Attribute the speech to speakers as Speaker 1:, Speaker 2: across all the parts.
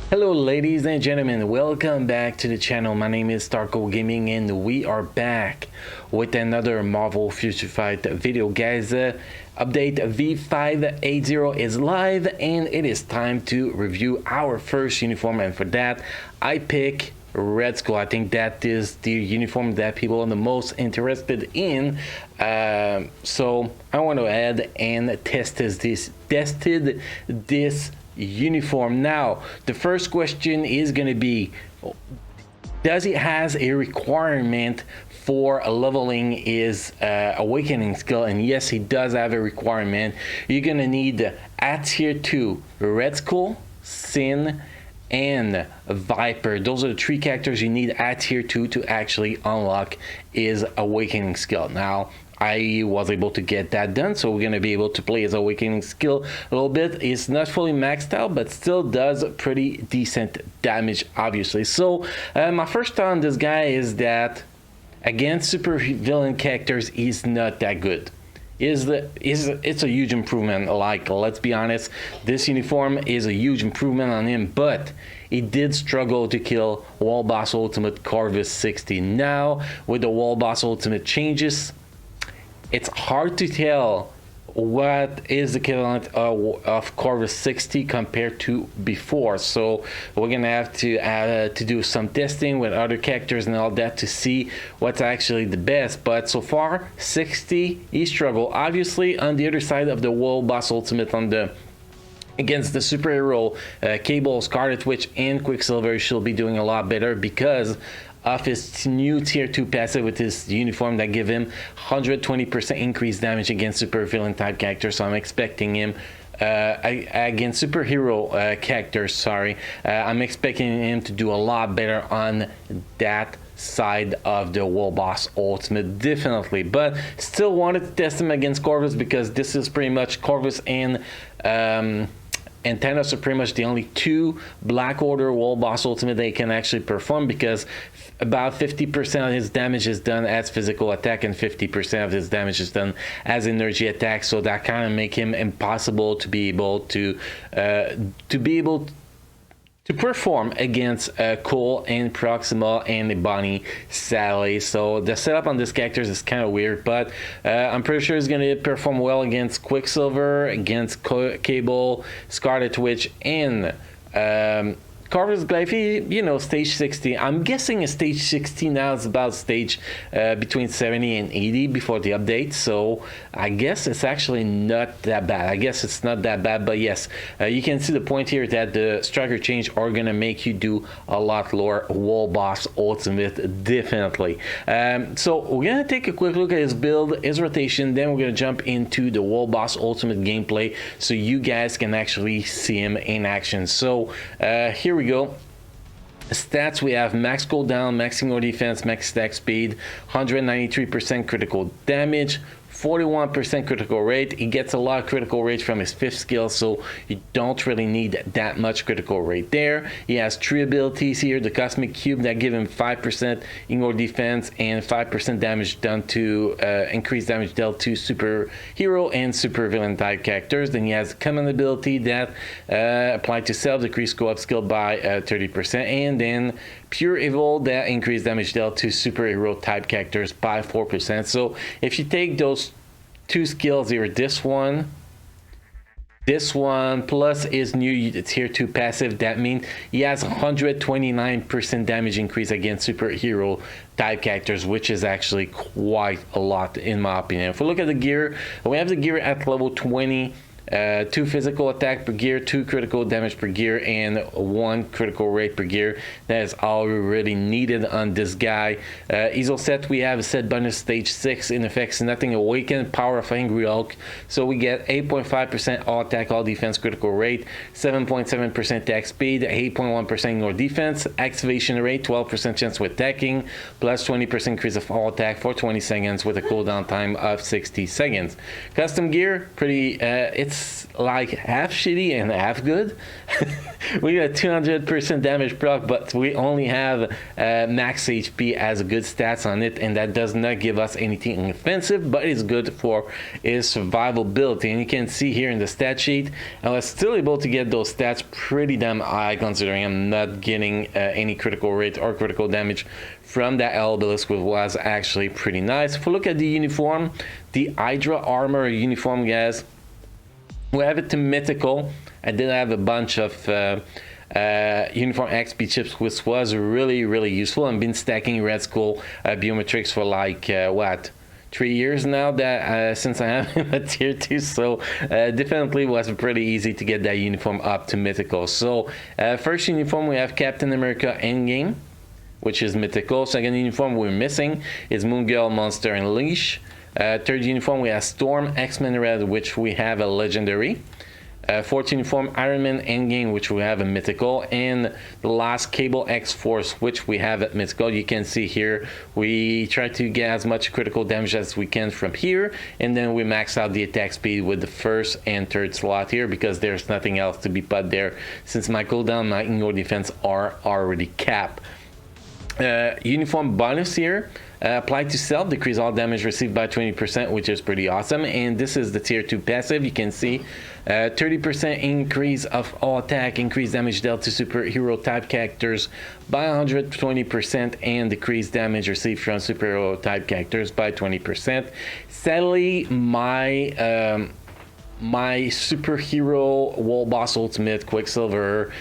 Speaker 1: Hello ladies and gentlemen, welcome back to the channel. My name is Starco Gaming and we are back with another Marvel Future Fight video. Guys, update V580 is live and it is time to review our first uniform, and for that I pick Red Skull. I think that is the uniform that people are the most interested in. So I want to add and tested this uniform. Now the first question is going to be, does it has a requirement for leveling his awakening skill? And yes, he does have a requirement. You're going to need at tier 2 Red Skull, Sin, and Viper. Those are the three characters you need at tier 2 to actually unlock his awakening skill. Now I was able to get that done, so we're going to be able to play his awakening skill a little bit. It's not fully maxed out, but still does pretty decent damage, obviously. So my first thought on this guy is that against super villain characters, he's not that good. It's a huge improvement. Like, let's be honest, this uniform is a huge improvement on him, but he did struggle to kill Wall Boss Ultimate Corvus 60. Now with the Wall Boss Ultimate changes, it's hard to tell what is the equivalent of Corvus 60 compared to before. So we're gonna have to do some testing with other characters and all that to see what's actually the best. But so far 60 he struggled. Obviously on the other side of the Wall Boss Ultimate, on the against the superhero Cable, Scarlet Witch, and Quicksilver, she'll be doing a lot better because of his new tier 2 passive with his uniform that give him 120% increased damage against super villain type characters. So I'm expecting him against superhero characters, sorry, I'm expecting him to do a lot better on that side of the Wall Boss Ultimate, definitely. But still wanted to test him against Corvus because this is pretty much Corvus and Thanos are pretty much the only two Black Order Wall Boss Ultimate they can actually perform, because about 50% of his damage is done as physical attack and 50% of his damage is done as energy attack. So that kind of make him impossible to be able to perform against Cole and Proxima and Bonnie Sally. So the setup on this character is kind of weird, but I'm pretty sure he's going to perform well against Quicksilver, against Cable, Scarlet Witch, and Corvus Glyphy, you know, stage 60. I'm guessing a stage 60 now is about stage between 70 and 80 before the update. So I guess it's actually not that bad. I guess it's not that bad, but yes, you can see the point here that the striker change are going to make you do a lot lower Wall Boss Ultimate, definitely. So we're going to take a quick look at his build, his rotation, then we're going to jump into the Wall Boss Ultimate gameplay so you guys can actually see him in action. So here we go. Stats: we have max cooldown, max single defense, max attack speed, 193% critical damage, 41% critical rate. He gets a lot of critical rate from his 5th skill, so you don't really need that much critical rate there. He has 3 abilities here: the Cosmic Cube that give him 5% indoor defense and 5% damage done to increased damage dealt to superhero and supervillain type characters. Then he has a common ability that applied to self, decrease co-op skill by 30%, and then Pure Evil that increased damage dealt to superhero type characters by 4%. So if you take those two skills here, this one plus his new tier 2 passive, that means he has 129% damage increase against superhero type characters, which is actually quite a lot in my opinion. If we look at the gear, we have the gear at level 20. 2 physical attack per gear, 2 critical damage per gear, and 1 critical rate per gear. That is all we really needed on this guy. ESO set, we have a set bonus stage 6 in effects nothing awakened, power of Angry Hulk. So we get 8.5% all attack, all defense critical rate, 7.7% attack speed, 8.1% ignore defense, activation rate, 12% chance with attacking, plus 20% increase of all attack for 20 seconds with a cooldown time of 60 seconds. Custom gear, pretty it's it's like half shitty and half good. We got 200% damage proc, but we only have max HP as a good stats on it, and that does not give us anything offensive, but it's good for its survivability. And you can see here in the stat sheet, I was still able to get those stats pretty damn high, considering I'm not getting any critical rate or critical damage from that obelisk, which was actually pretty nice. If we look at the uniform, the Hydra armor uniform, guys, we have it to mythical. I did have a bunch of uniform XP chips, which was really useful. I've been stacking Red Skull biometrics for like what, 3 years now that since I am a tier 2, so definitely was pretty easy to get that uniform up to mythical. So first uniform, we have Captain America Endgame, which is mythical. Second uniform we're missing is Moon Girl, Monster, and Leash. Third uniform we have Storm, X-Men Red, which we have a legendary. Fourth uniform, Iron Man Endgame, which we have a mythical, and the last Cable X-Force, which we have at mythical. You can see here we try to get as much critical damage as we can from here, and then we max out the attack speed with the first and third slot here, because there's nothing else to be put there since my cooldown, my ignore defense are already capped. Uniform bonus here, apply to self, decrease all damage received by 20%, which is pretty awesome. And this is the tier 2 passive. You can see 30% increase of all attack, increased damage dealt to superhero type characters by 120%, and decreased damage received from superhero type characters by 20%. Sadly, my my superhero wall boss ultimate, Quicksilver,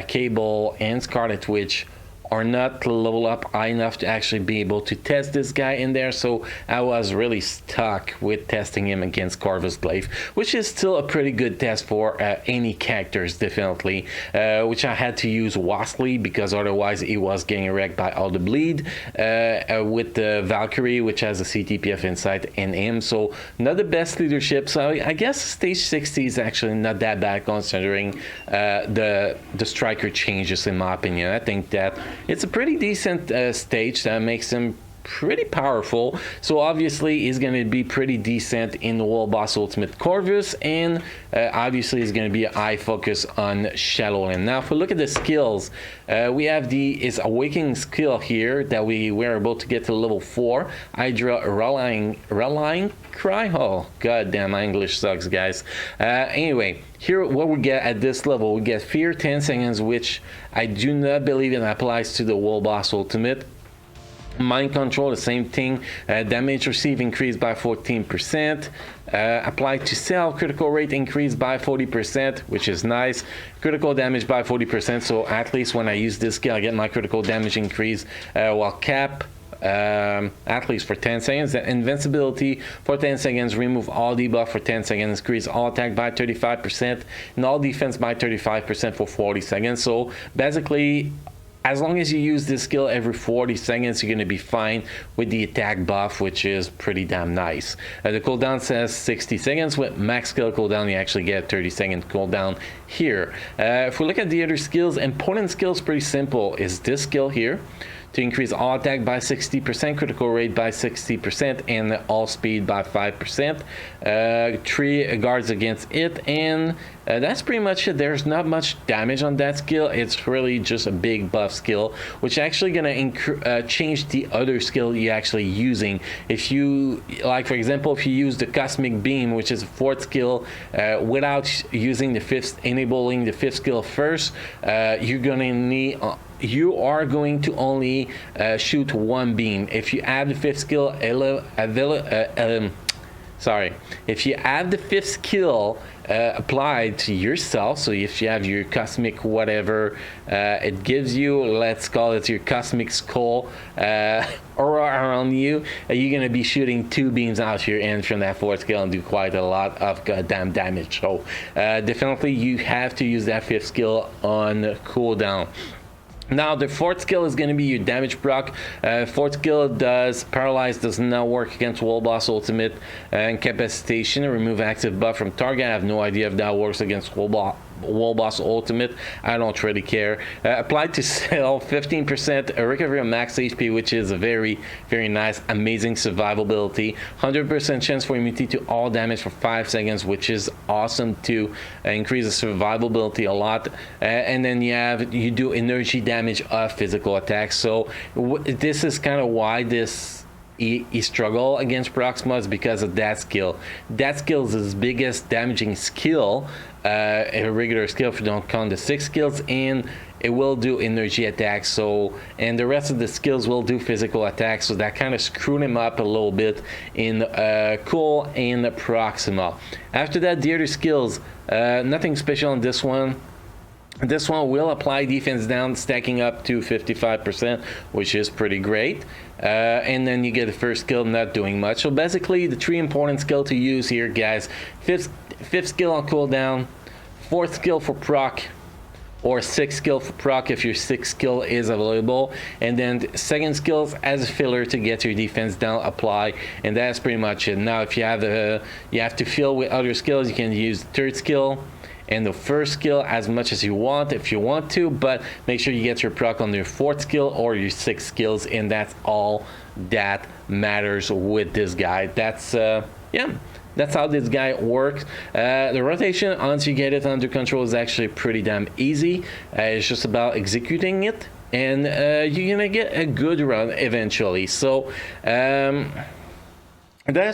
Speaker 1: Cable, and Scarlet Witch are not level up high enough to actually be able to test this guy in there, so I was really stuck with testing him against Corvus Glaive, which is still a pretty good test for any characters, definitely, which I had to use Wasley because otherwise he was getting wrecked by all the bleed, with the Valkyrie, which has a CTPF Insight in him, so not the best leadership. So I guess stage 60 is actually not that bad considering the striker changes, in my opinion. I think that it's a pretty decent stage that makes him pretty powerful, so obviously he's going to be pretty decent in the World Boss Ultimate Corvus, and obviously it's going to be a high focus on Shadowland. Now if we look at the skills, we have his Awakening skill here that we were able to get to level 4, Hydra Rallying Cry. Oh god damn, my English sucks, guys. Anyway, here what we get at this level, we get Fear 10 seconds, which I do not believe it applies to the World Boss Ultimate. Mind Control, the same thing. Damage received increased by 14%. Applied to self, critical rate increased by 40%, which is nice. Critical damage by 40%, so at least when I use this skill I get my critical damage increase while cap at least for 10 seconds. The invincibility for 10 seconds, remove all debuff for 10 seconds, increase all attack by 35% and all defense by 35% for 40 seconds. So basically, as long as you use this skill every 40 seconds, you're going to be fine with the attack buff, which is pretty damn nice. The cooldown says 60 seconds. With max skill cooldown, you actually get 30-second cooldown here. If we look at the other skills, important skills, pretty simple. Is this skill here to increase all attack by 60%, critical rate by 60%, and all speed by 5%. 3 guards against it, and that's pretty much it. There's not much damage on that skill. It's really just a big buff skill, which actually gonna change the other skill you're actually using. If you, like for example, if you use the Cosmic Beam, which is a 4th skill, without using the 5th, enabling the 5th skill first, you're gonna need you are going to only shoot 1 beam. If you add the 5th skill, if you add the 5th skill applied to yourself, so if you have your cosmic whatever, it gives you, let's call it your cosmic skull aura around you, you're gonna be shooting 2 beams out your end from that 4th skill and do quite a lot of goddamn damage. So definitely you have to use that 5th skill on cooldown. Now the 4th skill is going to be your damage proc. 4th skill does paralyze, does not work against World Boss Ultimate, incapacitation, remove active buff from target. I have no idea if that works against World wall boss ultimate. I don't really care. Applied to sell 15% recovery on max HP, which is a very, very nice, amazing survivability. 100% chance for immunity to all damage for 5 seconds, which is awesome to increase the survivability a lot. And then you do energy damage of physical attacks. So this is kind of why he struggle against Proxima is because of that skill. That skill is his biggest damaging skill, a regular skill if you don't count the 6 skills, and it will do energy attacks. So, and the rest of the skills will do physical attacks. So that kind of screwed him up a little bit in Cool and Proxima. After that, the other skills, nothing special on this one. This one will apply defense down, stacking up to 55%, which is pretty great. And then you get the first skill, not doing much. So basically, the 3 important skill to use here, guys: fifth skill on cooldown, 4th skill for proc, or 6th skill for proc if your 6th skill is available, and then 2nd skills as a filler to get your defense down, apply, and that's pretty much it. Now, if you have to fill with other skills, you can use the 3rd skill and the 1st skill as much as you want if you want to, but make sure you get your proc on your 4th skill or your 6th skills, and that's all that matters with this guy. That's that's how this guy works. The rotation, once you get it under control, is actually pretty damn easy. It's just about executing it, and you're gonna get a good run eventually. So that's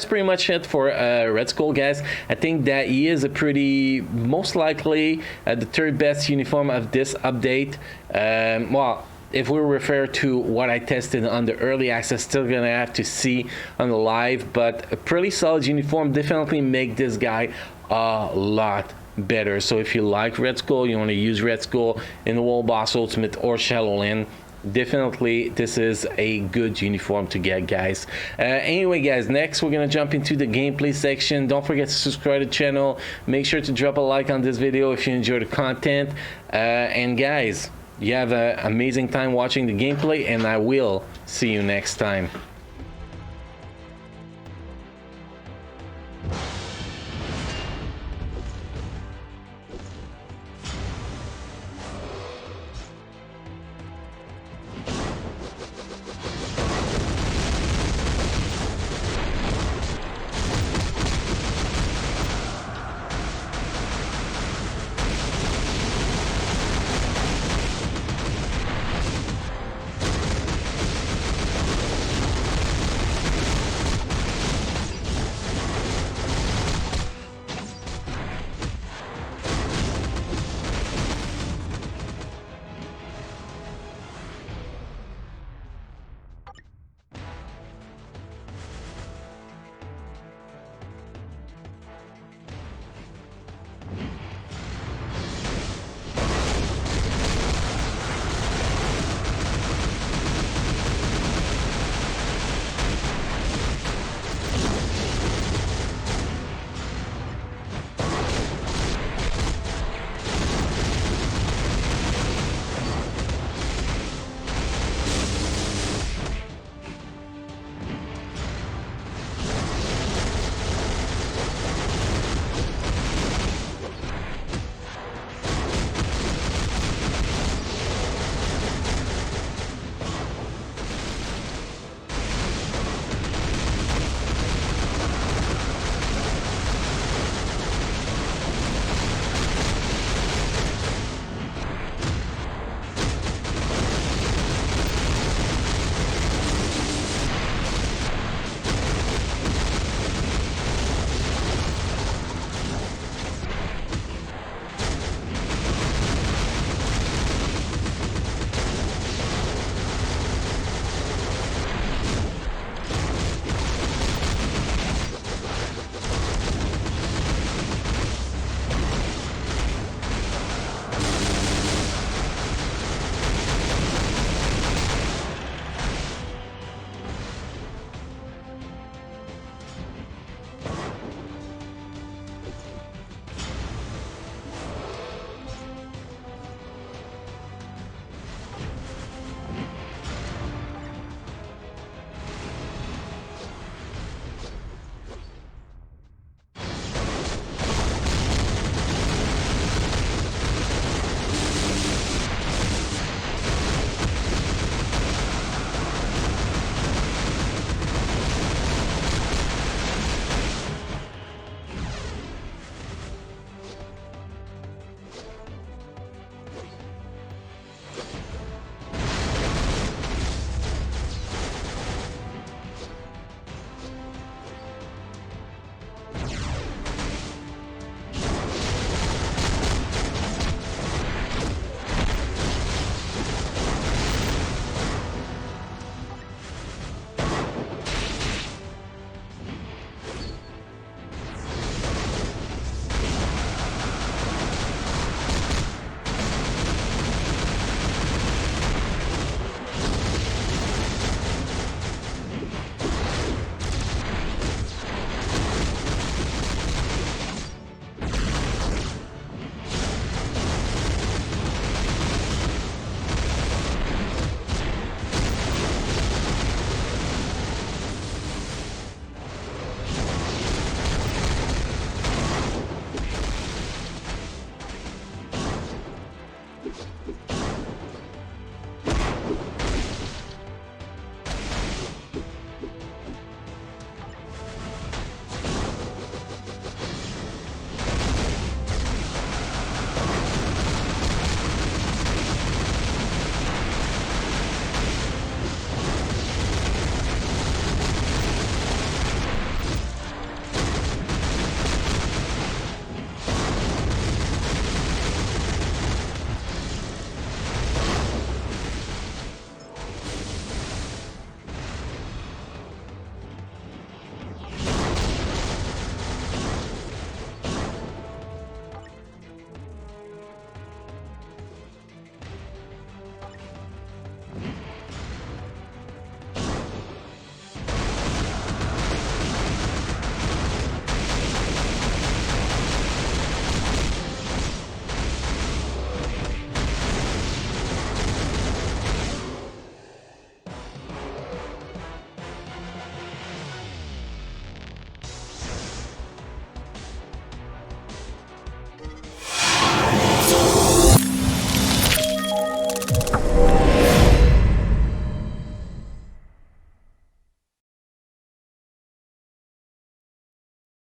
Speaker 1: pretty much it for Red Skull, guys. I think that he is a pretty, most likely, the 3rd best uniform of this update. Well, if we refer to what I tested on the early access, still gonna have to see on the live, but a pretty solid uniform. Definitely make this guy a lot better. So if you like Red Skull, you want to use Red Skull in the Wall Boss Ultimate or Shadowland, definitely this is a good uniform to get, guys. Anyway, guys, next we're gonna jump into the gameplay section. Don't forget to subscribe to the channel. Make sure to drop a like on this video if you enjoy the content, and guys, you have an amazing time watching the gameplay, and I will see you next time.